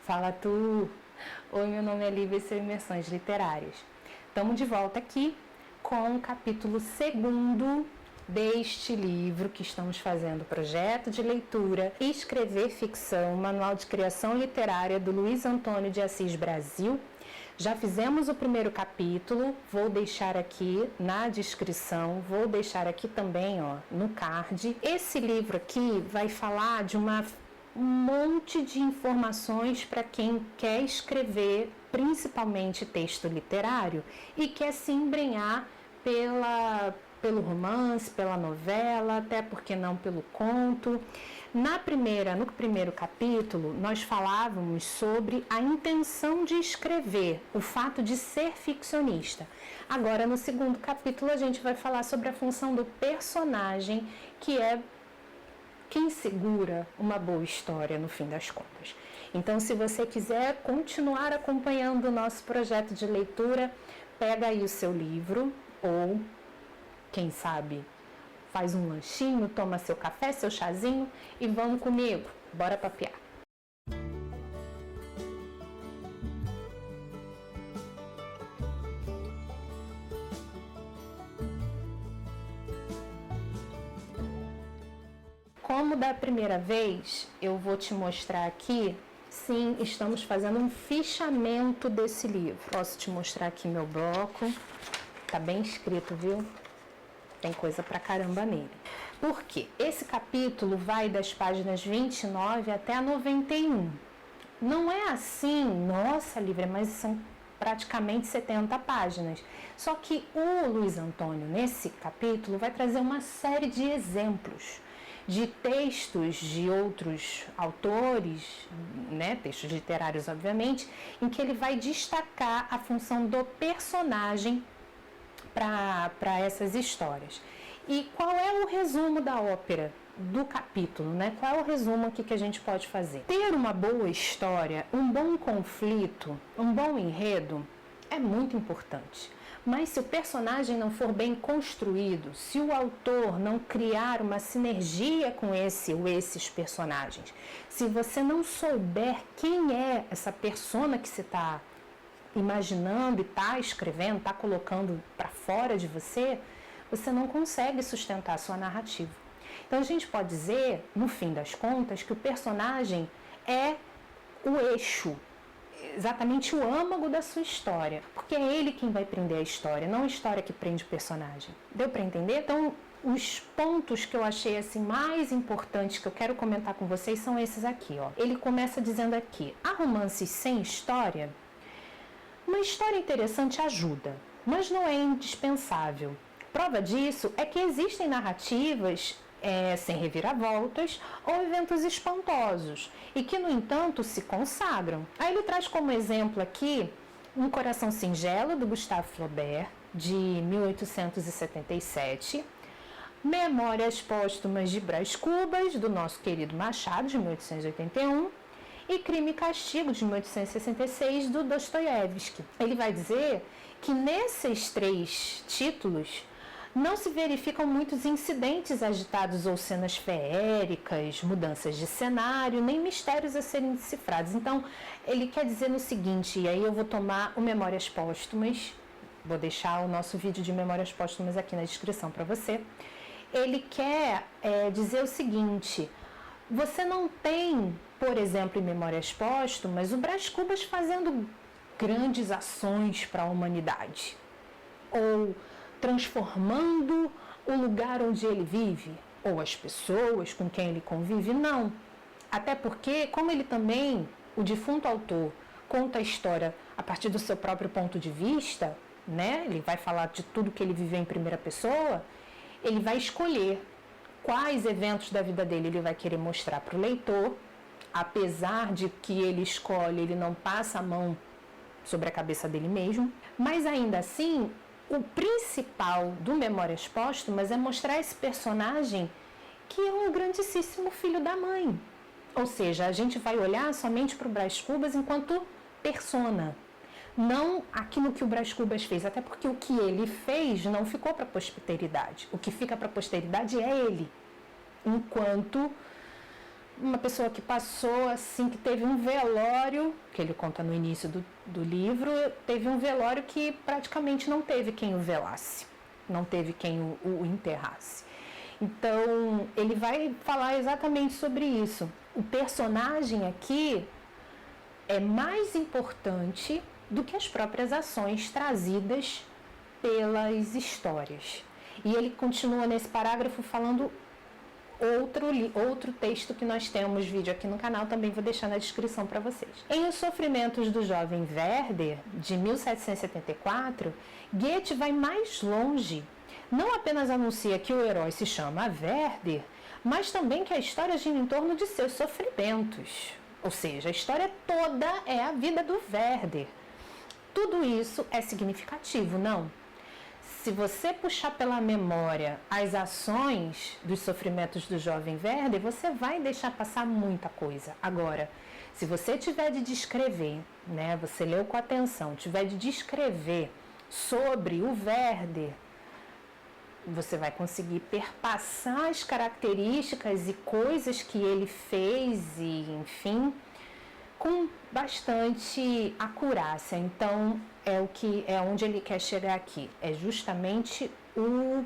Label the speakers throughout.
Speaker 1: Fala tu! Oi, meu nome é Lívia e sou Imersões Literárias. Estamos de volta aqui com o capítulo 2º deste livro que estamos fazendo, projeto de leitura Escrever Ficção, Manual de Criação Literária do Luiz Antônio de Assis Brasil. Já fizemos o primeiro capítulo, vou deixar aqui na descrição, vou deixar aqui também no card. Esse livro aqui vai falar de um monte de informações para quem quer escrever, principalmente texto literário, e quer se embrenhar pelo romance, pela novela, até porque não pelo conto. No primeiro capítulo, nós falávamos sobre a intenção de escrever, o fato de ser ficcionista. Agora, no segundo capítulo, a gente vai falar sobre a função do personagem, que é quem segura uma boa história no fim das contas. Então, se você quiser continuar acompanhando o nosso projeto de leitura, pega aí o seu livro ou, quem sabe, faz um lanchinho, toma seu café, seu chazinho e vamos comigo. Bora papear. Como da primeira vez, eu vou te mostrar aqui, sim, estamos fazendo um fichamento desse livro. Posso te mostrar aqui meu bloco, tá bem escrito, viu? Tem coisa pra caramba nele. Por quê? Esse capítulo vai das páginas 29 até a 91. Não é assim, nossa, Lívia, mas são praticamente 70 páginas. Só que o Luiz Antônio, nesse capítulo, vai trazer uma série de exemplos de textos de outros autores, né, textos literários, obviamente, em que ele vai destacar a função do personagem para essas histórias. E qual é o resumo da ópera, do capítulo, né? Qual é o resumo aqui que a gente pode fazer? Ter uma boa história, um bom conflito, um bom enredo é muito importante. Mas se o personagem não for bem construído, se o autor não criar uma sinergia com esse ou esses personagens, se você não souber quem é essa persona que você está imaginando e está escrevendo, está colocando para fora de você, você não consegue sustentar a sua narrativa. Então a gente pode dizer, no fim das contas, que o personagem é o eixo, exatamente o âmago da sua história, porque é ele quem vai prender a história, não a história que prende o personagem. Deu para entender? Então, os pontos que eu achei assim mais importantes que eu quero comentar com vocês são esses aqui, ó. Ele começa dizendo aqui: há romances sem história? Uma história interessante ajuda, mas não é indispensável. Prova disso é que existem narrativas sem reviravoltas ou eventos espantosos e que, no entanto, se consagram. Aí ele traz como exemplo aqui Um Coração Singelo, do Gustave Flaubert, de 1877, Memórias Póstumas de Brás Cubas, do nosso querido Machado, de 1881, e Crime e Castigo, de 1866, do Dostoiévski. Ele vai dizer que nesses 3 títulos não se verificam muitos incidentes agitados ou cenas feéricas, mudanças de cenário, nem mistérios a serem decifrados. Então, ele quer dizer no seguinte, e aí eu vou tomar o Memórias Póstumas, vou deixar o nosso vídeo de Memórias Póstumas aqui na descrição para você. Ele quer dizer o seguinte: você não tem, por exemplo, em Memórias Póstumas, o Brás Cubas fazendo grandes ações para a humanidade, ou transformando o lugar onde ele vive, ou as pessoas com quem ele convive, não. Até porque, como ele também, o defunto autor, conta a história a partir do seu próprio ponto de vista, né? Ele vai falar de tudo que ele viveu em primeira pessoa, ele vai escolher quais eventos da vida dele ele vai querer mostrar para o leitor, apesar de que ele escolhe, ele não passa a mão sobre a cabeça dele mesmo, mas ainda assim, o principal do Memórias Póstumas é mostrar esse personagem que é um grandíssimo filho da mãe. Ou seja, a gente vai olhar somente para o Brás Cubas enquanto persona, não aquilo que o Brás Cubas fez, até porque o que ele fez não ficou para a posteridade. O que fica para a posteridade é ele, enquanto uma pessoa que passou assim, que teve um velório, que ele conta no início do livro, teve um velório que praticamente não teve quem o velasse, não teve quem o enterrasse. Então, ele vai falar exatamente sobre isso. O personagem aqui é mais importante do que as próprias ações trazidas pelas histórias. E ele continua nesse parágrafo falando outro texto que nós temos vídeo aqui no canal, também vou deixar na descrição para vocês. Em Os Sofrimentos do Jovem Werther, de 1774, Goethe vai mais longe. Não apenas anuncia que o herói se chama Werther, mas também que a história gira em torno de seus sofrimentos. Ou seja, a história toda é a vida do Werther. Tudo isso é significativo, não? Se você puxar pela memória as ações dos sofrimentos do jovem Werther, você vai deixar passar muita coisa. Agora, se você tiver de descrever, né, você leu com atenção, tiver de descrever sobre o Werther, você vai conseguir perpassar as características e coisas que ele fez e, enfim, com bastante acurácia. Então, é onde ele quer chegar aqui. É justamente o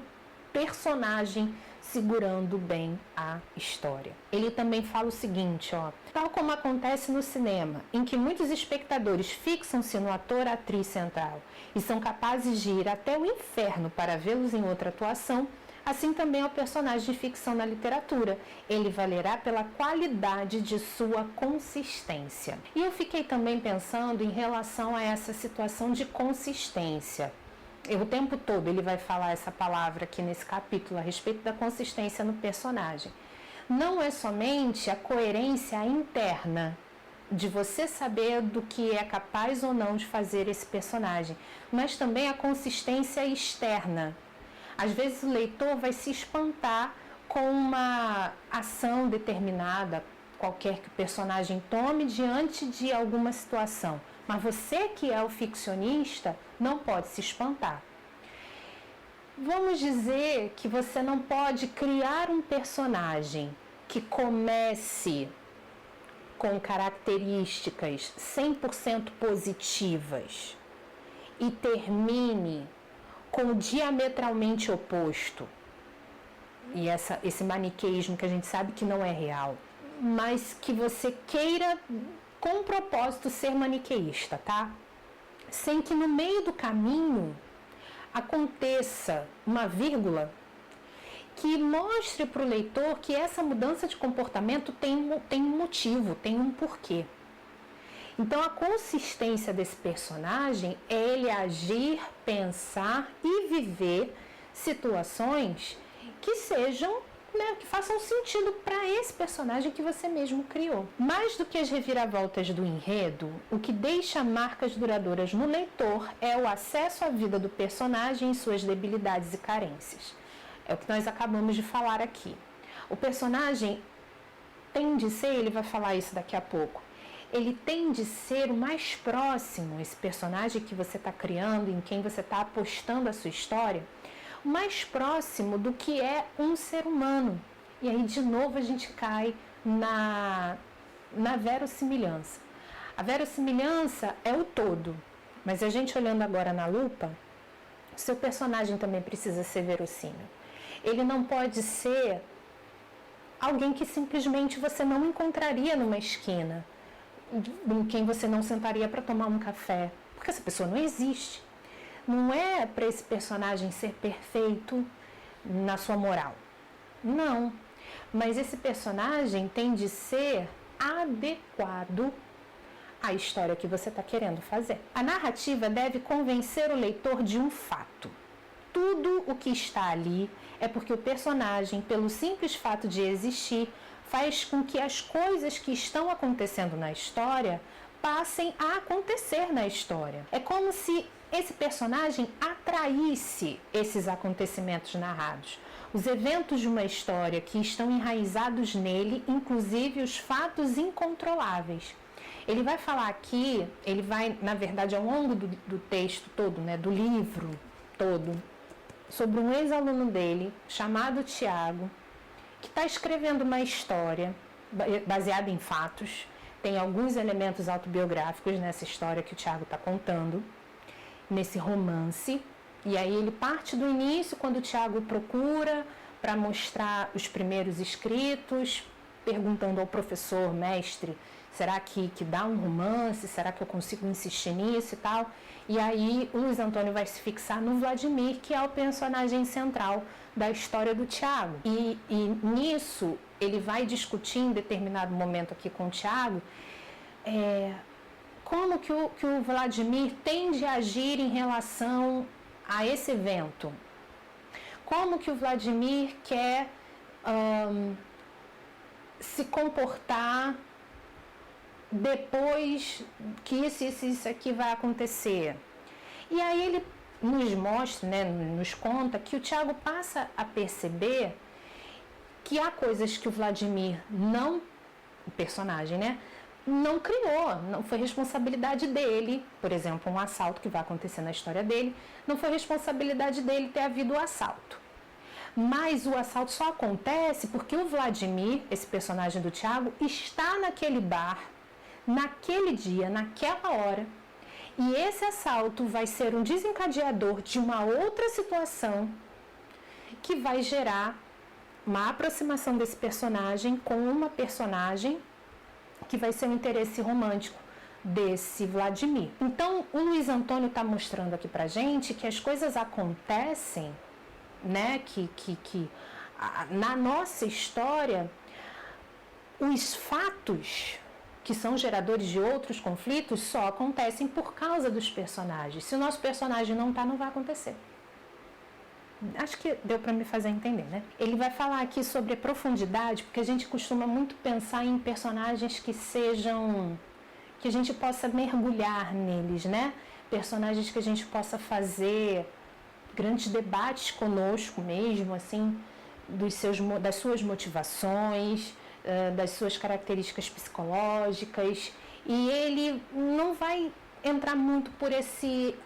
Speaker 1: personagem segurando bem a história. Ele também fala o seguinte, tal como acontece no cinema, em que muitos espectadores fixam-se no ator, atriz central e são capazes de ir até o inferno para vê-los em outra atuação, assim também é o personagem de ficção na literatura. Ele valerá pela qualidade de sua consistência. E eu fiquei também pensando em relação a essa situação de consistência. O tempo todo ele vai falar essa palavra aqui nesse capítulo a respeito da consistência no personagem. Não é somente a coerência interna de você saber do que é capaz ou não de fazer esse personagem, mas também a consistência externa. Às vezes o leitor vai se espantar com uma ação determinada, qualquer que o personagem tome diante de alguma situação. Mas você que é o ficcionista não pode se espantar. Vamos dizer que você não pode criar um personagem que comece com características 100% positivas e termine com o diametralmente oposto. E esse maniqueísmo que a gente sabe que não é real, mas que você queira com propósito ser maniqueísta, tá? Sem que no meio do caminho aconteça uma vírgula que mostre para o leitor que essa mudança de comportamento tem um motivo, tem um porquê. Então, a consistência desse personagem é ele agir, pensar e viver situações que sejam, que façam sentido para esse personagem que você mesmo criou. Mais do que as reviravoltas do enredo, o que deixa marcas duradouras no leitor é o acesso à vida do personagem e suas debilidades e carências. É o que nós acabamos de falar aqui. O personagem tem de ser, ele vai falar isso daqui a pouco, ele tem de ser o mais próximo, esse personagem que você está criando, em quem você está apostando a sua história, o mais próximo do que é um ser humano. E aí, de novo, a gente cai na verossimilhança. A verossimilhança é o todo, mas a gente olhando agora na lupa, seu personagem também precisa ser verossímil. Ele não pode ser alguém que simplesmente você não encontraria numa esquina, em quem você não sentaria para tomar um café, porque essa pessoa não existe. Não é para esse personagem ser perfeito na sua moral. Não. Mas esse personagem tem de ser adequado à história que você está querendo fazer. A narrativa deve convencer o leitor de um fato. Tudo o que está ali é porque o personagem, pelo simples fato de existir, faz com que as coisas que estão acontecendo na história passem a acontecer na história. É como se esse personagem atraísse esses acontecimentos narrados. Os eventos de uma história que estão enraizados nele, inclusive os fatos incontroláveis. Ele vai falar aqui, ele vai, na verdade, ao longo do texto todo, do livro todo, sobre um ex-aluno dele, chamado Tiago, que está escrevendo uma história baseada em fatos. Tem alguns elementos autobiográficos nessa história que o Tiago está contando, nesse romance. E aí ele parte do início, quando o Tiago procura para mostrar os primeiros escritos, perguntando ao professor, mestre, será que dá um romance? Será que eu consigo insistir nisso e tal? E aí o Luiz Antônio vai se fixar no Vladimir, que é o personagem central da história do Tiago. E nisso ele vai discutir em determinado momento aqui com o Tiago como que o Vladimir tende a agir em relação a esse evento. Como que o Vladimir quer se comportar depois que isso aqui vai acontecer. E aí ele nos mostra, né, nos conta que o Tiago passa a perceber que há coisas que o Vladimir não, o personagem, né, não criou, não foi responsabilidade dele. Por exemplo, um assalto que vai acontecer na história dele, não foi responsabilidade dele ter havido o assalto. Mas o assalto só acontece porque o Vladimir, esse personagem do Tiago, está naquele bar, naquele dia, naquela hora, e esse assalto vai ser um desencadeador de uma outra situação que vai gerar uma aproximação desse personagem com uma personagem que vai ser um interesse romântico desse Vladimir. Então, o Luiz Antônio está mostrando aqui pra gente que as coisas acontecem, né, na nossa história, os fatos que são geradores de outros conflitos só acontecem por causa dos personagens. Se o nosso personagem não está, não vai acontecer. Acho que deu para me fazer entender, né? Ele vai falar aqui sobre a profundidade, porque a gente costuma muito pensar em personagens que a gente possa mergulhar neles, né? Personagens que a gente possa fazer grandes debates conosco mesmo, assim, das suas motivações, das suas características psicológicas, e ele não vai entrar muito por esse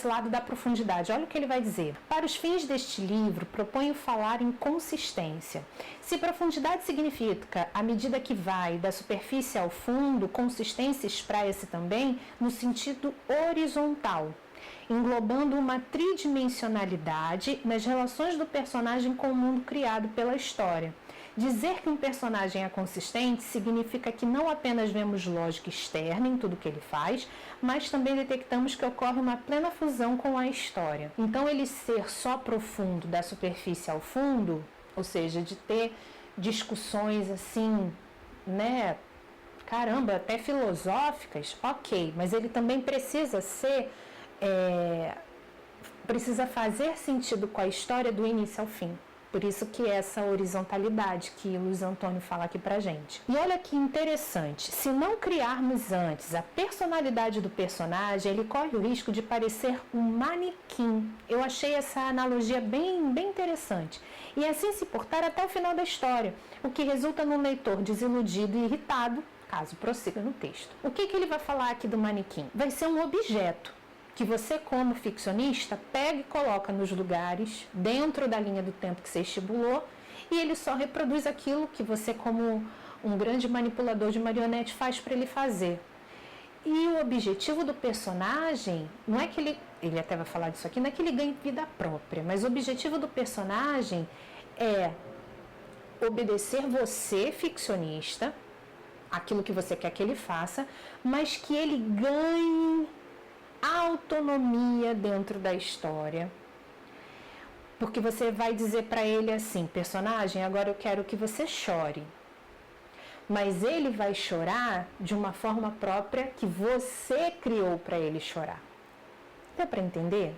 Speaker 1: lado da profundidade. Olha o que ele vai dizer. Para os fins deste livro, proponho falar em consistência. Se profundidade significa a medida que vai da superfície ao fundo, consistência espraia-se também no sentido horizontal, englobando uma tridimensionalidade nas relações do personagem com o mundo criado pela história. Dizer que um personagem é consistente significa que não apenas vemos lógica externa em tudo que ele faz, mas também detectamos que ocorre uma plena fusão com a história. Então, ele ser só profundo da superfície ao fundo, ou seja, de ter discussões assim, né, caramba, até filosóficas, ok, mas ele também precisa precisa fazer sentido com a história do início ao fim. Por isso que essa horizontalidade que o Luiz Antônio fala aqui pra gente. E olha que interessante, se não criarmos antes a personalidade do personagem, ele corre o risco de parecer um manequim. Eu achei essa analogia bem interessante. E assim se portar até o final da história, o que resulta num leitor desiludido e irritado, caso prossiga no texto. O que ele vai falar aqui do manequim? Vai ser um objeto que você, como ficcionista, pega e coloca nos lugares, dentro da linha do tempo que você estipulou, e ele só reproduz aquilo que você, como um grande manipulador de marionete, faz para ele fazer. E o objetivo do personagem, não é que ele até vai falar disso aqui, não é que ele ganhe vida própria, mas o objetivo do personagem é obedecer você, ficcionista, aquilo que você quer que ele faça, mas que ele ganhe autonomia dentro da história, porque você vai dizer para ele assim, personagem, agora eu quero que você chore, mas ele vai chorar de uma forma própria que você criou para ele chorar. Dá para entender?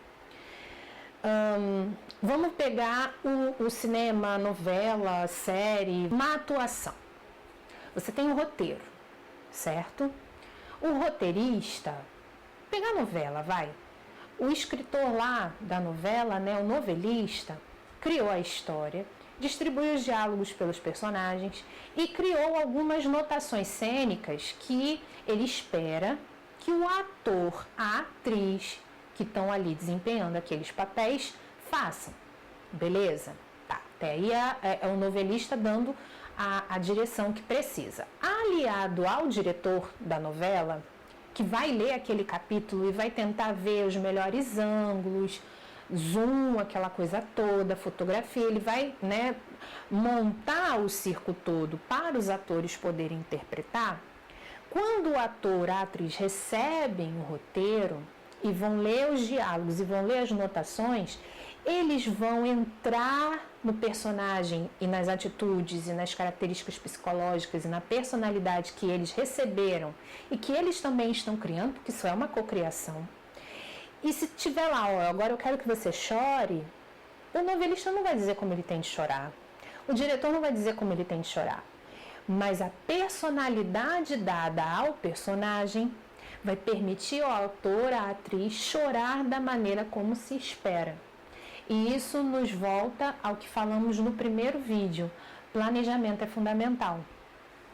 Speaker 1: Vamos pegar o cinema, a novela, a série, uma atuação. Você tem um roteiro, certo? O roteirista, pegar a novela, vai. O escritor lá da novela, né, o novelista, criou a história, distribuiu os diálogos pelos personagens e criou algumas notações cênicas que ele espera que o ator, a atriz que estão ali desempenhando aqueles papéis façam. Beleza? Tá. Até aí é o novelista dando a direção que precisa. Aliado ao diretor da novela, que vai ler aquele capítulo e vai tentar ver os melhores ângulos, zoom, aquela coisa toda, fotografia, ele vai, né, montar o circo todo para os atores poderem interpretar. Quando o ator, a atriz recebem o roteiro e vão ler os diálogos e vão ler as notações, eles vão entrar no personagem e nas atitudes e nas características psicológicas e na personalidade que eles receberam e que eles também estão criando, porque isso é uma cocriação. E se tiver lá, ó, agora eu quero que você chore, o novelista não vai dizer como ele tem de chorar. O diretor não vai dizer como ele tem de chorar. Mas a personalidade dada ao personagem vai permitir ao autor, à atriz, chorar da maneira como se espera. E isso nos volta ao que falamos no primeiro vídeo. Planejamento é fundamental.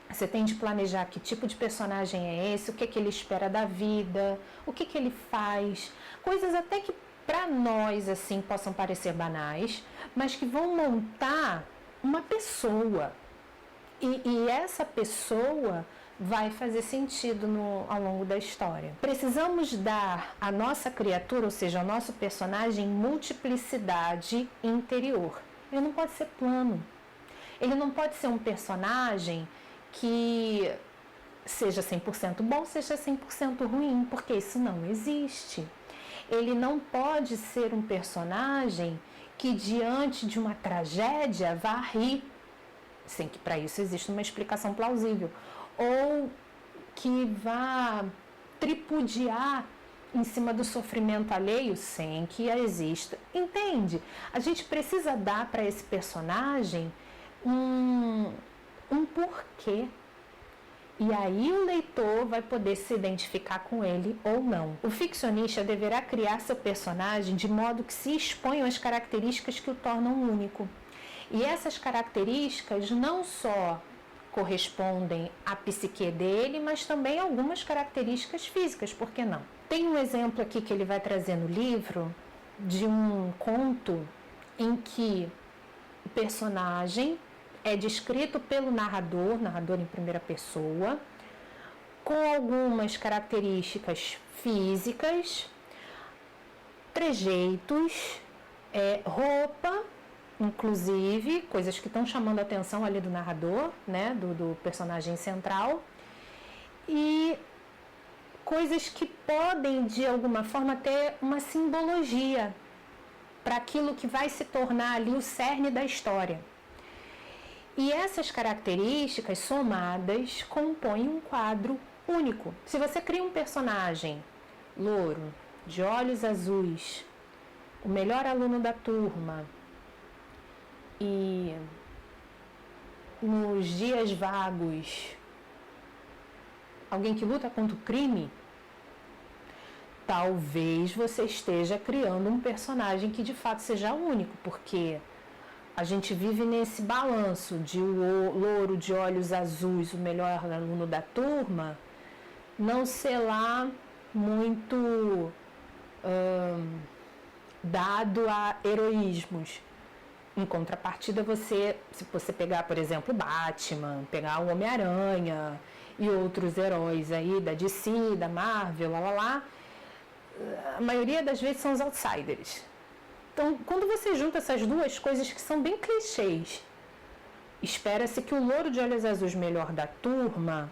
Speaker 1: Você tem de planejar que tipo de personagem é esse, o que ele espera da vida, o que ele faz. Coisas até que para nós assim possam parecer banais, mas que vão montar uma pessoa. E essa pessoa vai fazer sentido ao longo da história. Precisamos dar à nossa criatura, ou seja, ao nosso personagem, multiplicidade interior. Ele não pode ser plano. Ele não pode ser um personagem que seja 100% bom, seja 100% ruim, porque isso não existe. Ele não pode ser um personagem que diante de uma tragédia vá rir, sem que para isso exista uma explicação plausível, ou que vá tripudiar em cima do sofrimento alheio sem que exista. Entende? A gente precisa dar para esse personagem um porquê. E aí o leitor vai poder se identificar com ele ou não. O ficcionista deverá criar seu personagem de modo que se exponham as características que o tornam único. E essas características não só correspondem à psique dele, mas também algumas características físicas, por que não? Tem um exemplo aqui que ele vai trazer no livro de um conto em que o personagem é descrito pelo narrador em primeira pessoa, com algumas características físicas, trejeitos, roupa, inclusive, coisas que estão chamando a atenção ali do narrador, né, do personagem central, e coisas que podem, de alguma forma, ter uma simbologia para aquilo que vai se tornar ali o cerne da história. E essas características somadas compõem um quadro único. Se você cria um personagem louro, de olhos azuis, o melhor aluno da turma, e nos dias vagos, alguém que luta contra o crime, talvez você esteja criando um personagem que de fato seja único, porque a gente vive nesse balanço de o louro de olhos azuis, o melhor aluno da turma, não ser lá muito dado a heroísmos. Em contrapartida, se você pegar, por exemplo, Batman, pegar o Homem-Aranha e outros heróis aí da DC, da Marvel, a maioria das vezes são os outsiders. Então, quando você junta essas duas coisas que são bem clichês, espera-se que o louro de olhos azuis melhor da turma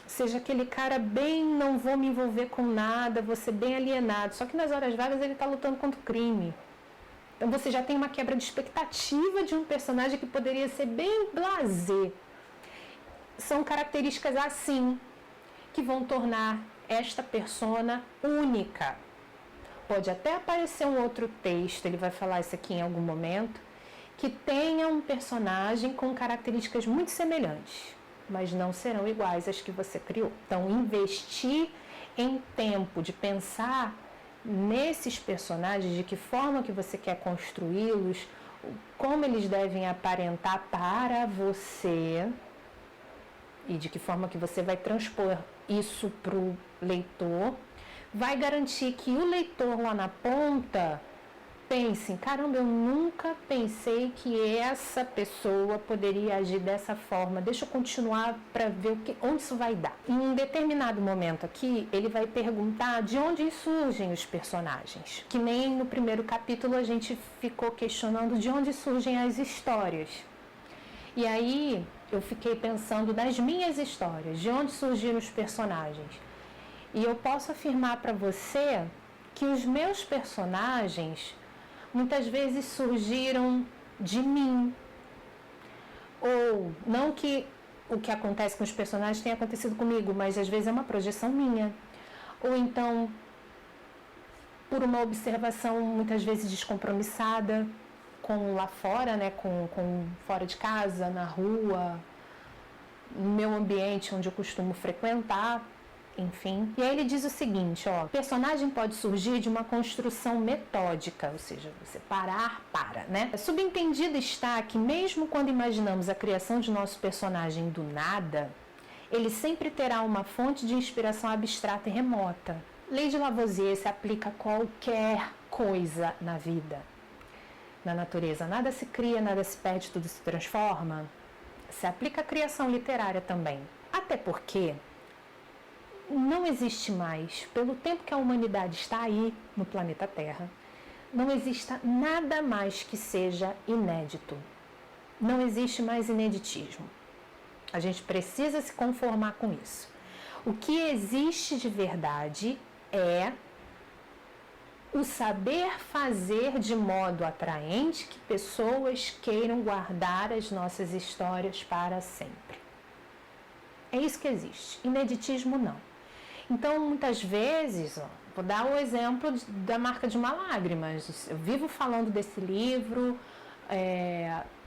Speaker 1: seja aquele cara bem, não vou me envolver com nada, vou ser bem alienado. Só que nas horas vagas ele está lutando contra o crime. Então você já tem uma quebra de expectativa de um personagem que poderia ser bem blasé. São características assim que vão tornar esta persona única. Pode até aparecer um outro texto, ele vai falar isso aqui em algum momento, que tenha um personagem com características muito semelhantes, mas não serão iguais às que você criou. Então, investir em tempo de pensar nesses personagens, de que forma que você quer construí-los, como eles devem aparentar para você e de que forma que você vai transpor isso para o leitor, vai garantir que o leitor lá na ponta pensem, caramba, eu nunca pensei que essa pessoa poderia agir dessa forma, deixa eu continuar para ver onde isso vai dar. Em um determinado momento aqui, ele vai perguntar de onde surgem os personagens, que nem no primeiro capítulo a gente ficou questionando de onde surgem as histórias. E aí eu fiquei pensando nas minhas histórias, de onde surgiram os personagens. E eu posso afirmar para você que os meus personagens muitas vezes surgiram de mim. Ou não que o que acontece com os personagens tenha acontecido comigo, mas às vezes é uma projeção minha. Ou então, por uma observação muitas vezes descompromissada com lá fora, né, com fora de casa, na rua, no meu ambiente onde eu costumo frequentar. Enfim, e aí ele diz o seguinte, ó, o personagem pode surgir de uma construção metódica, ou seja, você para, né? Subentendido está que mesmo quando imaginamos a criação de nosso personagem do nada, ele sempre terá uma fonte de inspiração abstrata e remota. Lei de Lavoisier se aplica a qualquer coisa na vida. Na natureza, nada se cria, nada se perde, tudo se transforma. Se aplica à criação literária também. Até porque não existe mais, pelo tempo que a humanidade está aí no planeta Terra, não existe nada mais que seja inédito. Não existe mais ineditismo. A gente precisa se conformar com isso. O que existe de verdade é o saber fazer de modo atraente que pessoas queiram guardar as nossas histórias para sempre. É isso que existe. Ineditismo não. Então, muitas vezes, vou dar o exemplo da Marca de uma Lágrima. Eu vivo falando desse livro,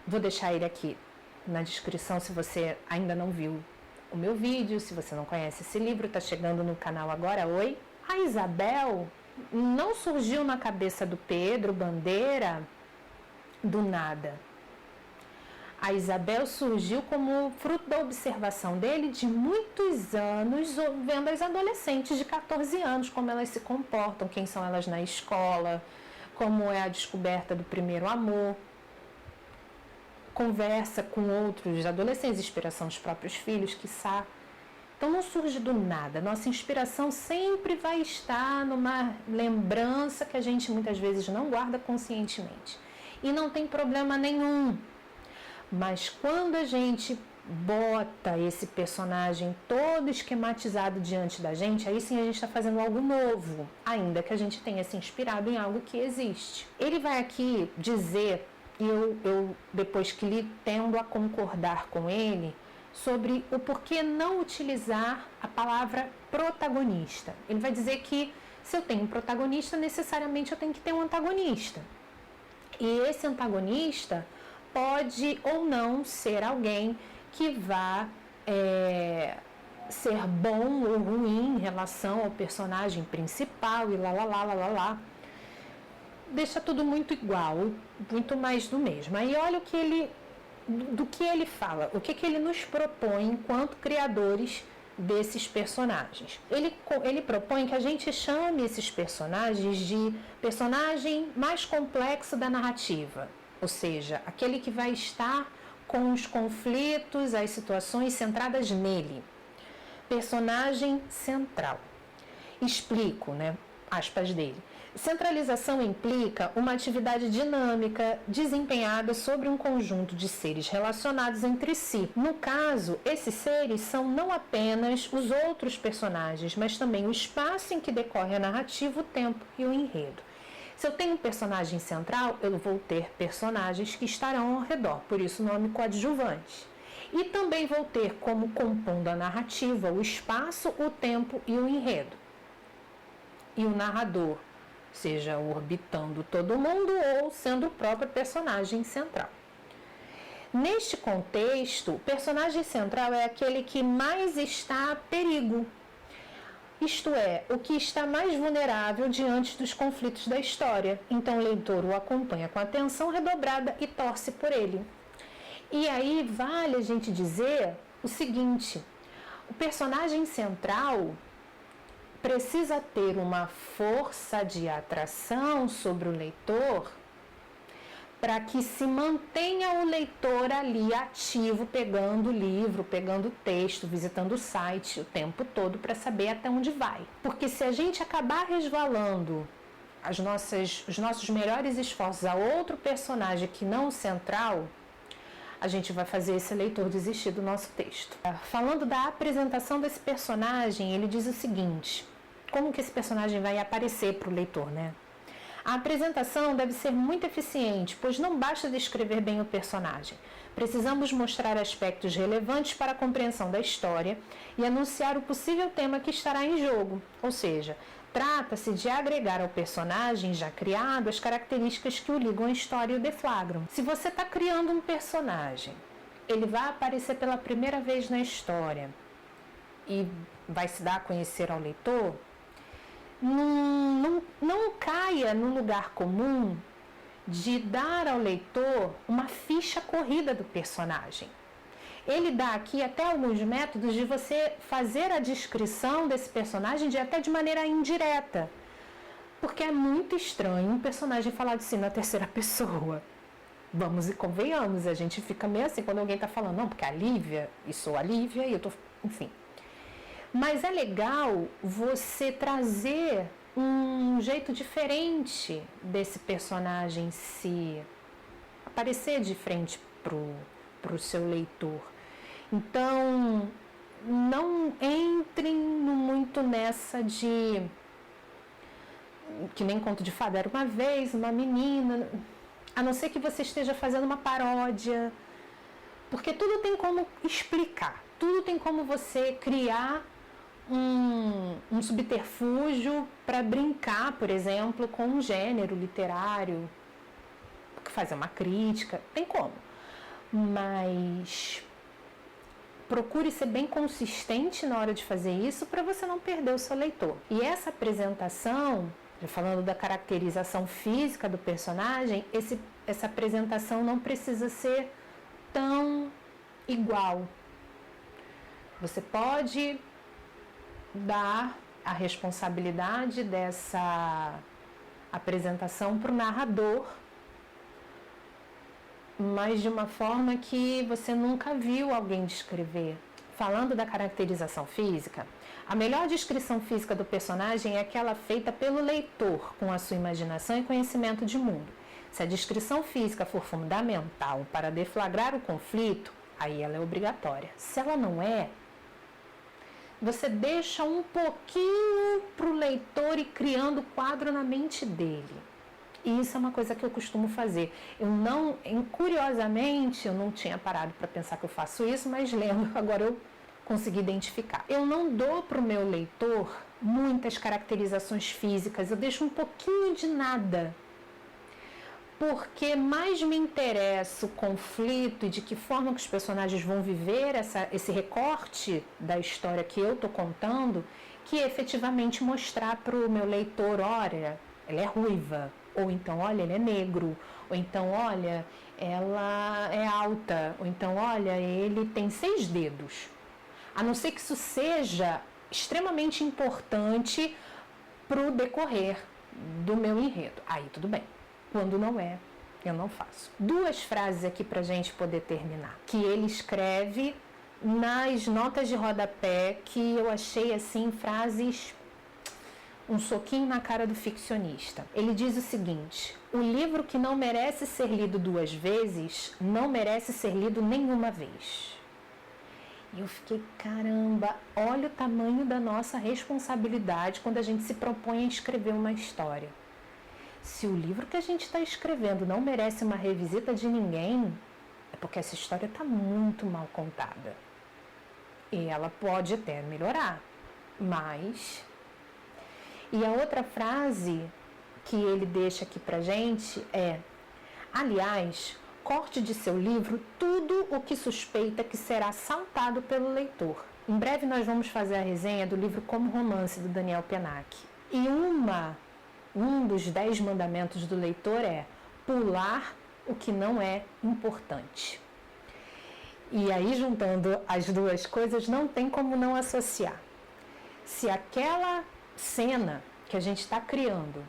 Speaker 1: vou deixar ele aqui na descrição se você ainda não viu o meu vídeo, se você não conhece esse livro, está chegando no canal agora, oi. A Isabel não surgiu na cabeça do Pedro Bandeira do nada. A Isabel surgiu como fruto da observação dele de muitos anos, vendo as adolescentes de 14 anos, como elas se comportam, quem são elas na escola, como é a descoberta do primeiro amor. Conversa com outros adolescentes, inspiração dos próprios filhos, quiçá. Então não surge do nada. Nossa inspiração sempre vai estar numa lembrança que a gente muitas vezes não guarda conscientemente. E não tem problema nenhum. Mas quando a gente bota esse personagem todo esquematizado diante da gente, aí sim a gente está fazendo algo novo, ainda que a gente tenha se inspirado em algo que existe. Ele vai aqui dizer, e eu depois que li, tendo a concordar com ele, sobre o porquê não utilizar a palavra protagonista. Ele vai dizer que se eu tenho um protagonista, necessariamente eu tenho que ter um antagonista. E esse antagonista pode ou não ser alguém que vá ser bom ou ruim em relação ao personagem principal e lá. Deixa tudo muito igual, muito mais do mesmo. Aí olha do que ele fala, o que ele nos propõe enquanto criadores desses personagens. Ele propõe que a gente chame esses personagens de personagem mais complexo da narrativa. Ou seja, aquele que vai estar com os conflitos, as situações centradas nele. Personagem central. Explico, né? Aspas dele. Centralização implica uma atividade dinâmica desempenhada sobre um conjunto de seres relacionados entre si. No caso, esses seres são não apenas os outros personagens, mas também o espaço em que decorre a narrativa, o tempo e o enredo. Se eu tenho um personagem central, eu vou ter personagens que estarão ao redor, por isso o nome coadjuvante. E também vou ter como compondo a narrativa o espaço, o tempo e o enredo. E o narrador, seja orbitando todo mundo ou sendo o próprio personagem central. Neste contexto, o personagem central é aquele que mais está a perigo. Isto é, o que está mais vulnerável diante dos conflitos da história. Então o leitor o acompanha com atenção redobrada e torce por ele. E aí vale a gente dizer o seguinte, o personagem central precisa ter uma força de atração sobre o leitor para que se mantenha o leitor ali ativo, pegando o livro, pegando o texto, visitando o site o tempo todo para saber até onde vai. Porque se a gente acabar resvalando os nossos melhores esforços a outro personagem que não o central, a gente vai fazer esse leitor desistir do nosso texto. Falando da apresentação desse personagem, ele diz o seguinte: como que esse personagem vai aparecer para o leitor, né? A apresentação deve ser muito eficiente, pois não basta descrever bem o personagem. Precisamos mostrar aspectos relevantes para a compreensão da história e anunciar o possível tema que estará em jogo, ou seja, trata-se de agregar ao personagem já criado as características que o ligam à história e o deflagram. Se você está criando um personagem, ele vai aparecer pela primeira vez na história e vai se dar a conhecer ao leitor, não caia no lugar comum de dar ao leitor uma ficha corrida do personagem. Ele dá aqui até alguns métodos de você fazer a descrição desse personagem até de maneira indireta. Porque é muito estranho um personagem falar de si na terceira pessoa. Vamos e convenhamos, a gente fica meio assim quando alguém está falando, não, porque a Lívia, e sou a Lívia, e eu tô, enfim. Mas é legal você trazer um jeito diferente desse personagem se aparecer de frente pro seu leitor. Então, não entrem muito nessa de que nem conto de fada, era uma vez uma menina, a não ser que você esteja fazendo uma paródia, porque tudo tem como explicar, tudo tem como você criar um subterfúgio para brincar, por exemplo, com um gênero literário, fazer uma crítica, tem como. Mas procure ser bem consistente na hora de fazer isso para você não perder o seu leitor. E essa apresentação, falando da caracterização física do personagem, essa apresentação não precisa ser tão igual. Você pode dar a responsabilidade dessa apresentação para o narrador, mas de uma forma que você nunca viu alguém descrever. Falando da caracterização física, a melhor descrição física do personagem é aquela feita pelo leitor, com a sua imaginação e conhecimento de mundo. Se a descrição física for fundamental para deflagrar o conflito, aí ela é obrigatória. Se ela não é, você deixa um pouquinho para o leitor ir criando o quadro na mente dele. E isso é uma coisa que eu costumo fazer. Curiosamente, eu não tinha parado para pensar que eu faço isso, mas lendo, agora eu consegui identificar. Eu não dou para o meu leitor muitas caracterizações físicas, eu deixo um pouquinho de nada. Porque mais me interessa o conflito e de que forma que os personagens vão viver esse recorte da história que eu estou contando, que efetivamente mostrar para o meu leitor, olha, ela é ruiva, ou então, olha, ele é negro, ou então, olha, ela é alta, ou então, olha, ele tem 6 dedos. A não ser que isso seja extremamente importante para o decorrer do meu enredo. Aí tudo bem. Quando não é, eu não faço. 2 frases aqui para a gente poder terminar. Que ele escreve nas notas de rodapé, que eu achei assim, frases, um soquinho na cara do ficcionista. Ele diz o seguinte: o livro que não merece ser lido 2 vezes, não merece ser lido nenhuma vez. E eu fiquei, caramba, olha o tamanho da nossa responsabilidade quando a gente se propõe a escrever uma história. Se o livro que a gente está escrevendo não merece uma revisita de ninguém, é porque essa história está muito mal contada. E ela pode até melhorar, mas... E a outra frase que ele deixa aqui pra gente é: aliás, corte de seu livro tudo o que suspeita que será saltado pelo leitor. Em breve nós vamos fazer a resenha do livro Como Romance, do Daniel Pennac. E um dos 10 mandamentos do leitor é pular o que não é importante. E aí, juntando as 2 coisas, não tem como não associar. Se aquela cena que a gente está criando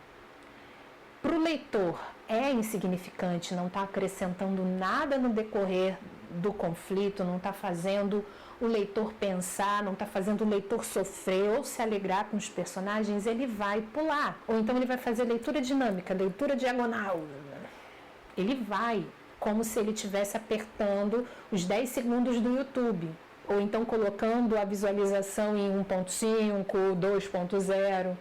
Speaker 1: para o leitor é insignificante, não está acrescentando nada no decorrer do conflito, não está fazendo o leitor pensar, não está fazendo o leitor sofrer ou se alegrar com os personagens, ele vai pular. Ou então ele vai fazer leitura dinâmica, leitura diagonal. Ele vai, como se ele estivesse apertando os 10 segundos do YouTube. Ou então colocando a visualização em 1.5, 2.0.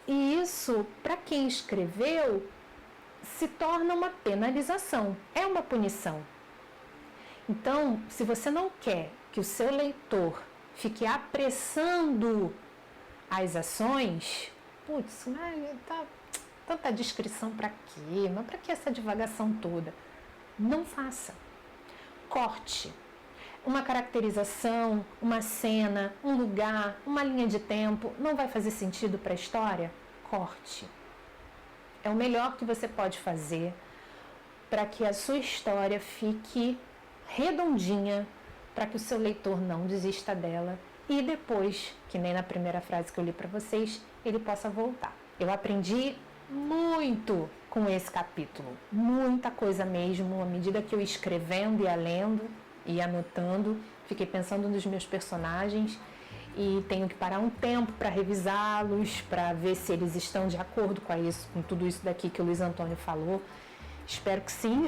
Speaker 1: E isso, para quem escreveu, se torna uma penalização, é uma punição. Então, se você não quer que o seu leitor fique apressando as ações, putz, tá tanta descrição para quê? Mas para que essa divagação toda? Não faça. Corte. Uma caracterização, uma cena, um lugar, uma linha de tempo, não vai fazer sentido para a história? Corte. É o melhor que você pode fazer para que a sua história fique redondinha, para que o seu leitor não desista dela e depois, que nem na primeira frase que eu li para vocês, ele possa voltar. Eu aprendi muito com esse capítulo, muita coisa mesmo, à medida que eu ia escrevendo e lendo e anotando, fiquei pensando nos meus personagens e tenho que parar um tempo para revisá-los, para ver se eles estão de acordo com tudo isso daqui que o Luiz Antônio falou. Espero que sim,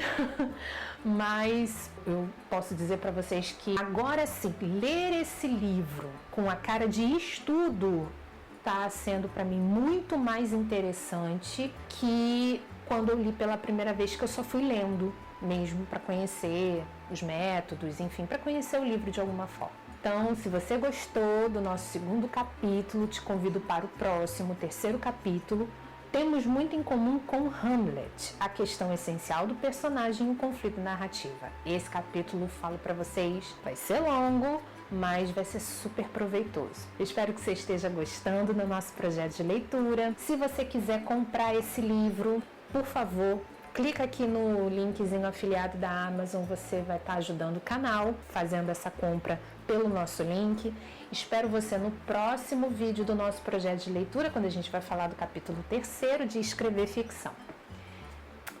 Speaker 1: mas eu posso dizer para vocês que agora sim, ler esse livro com a cara de estudo está sendo para mim muito mais interessante que quando eu li pela primeira vez, que eu só fui lendo mesmo para conhecer os métodos, enfim, para conhecer o livro de alguma forma. Então, se você gostou do nosso segundo capítulo, te convido para o próximo, terceiro capítulo. Temos muito em comum com Hamlet, a questão essencial do personagem e o conflito narrativa. Esse capítulo, falo para vocês, vai ser longo, mas vai ser super proveitoso. Eu espero que você esteja gostando do nosso projeto de leitura. Se você quiser comprar esse livro, por favor, clica aqui no linkzinho afiliado da Amazon, você vai estar ajudando o canal, fazendo essa compra pelo nosso link. Espero você no próximo vídeo do nosso projeto de leitura, quando a gente vai falar do capítulo 3º de Escrever Ficção.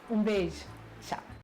Speaker 1: Um beijo!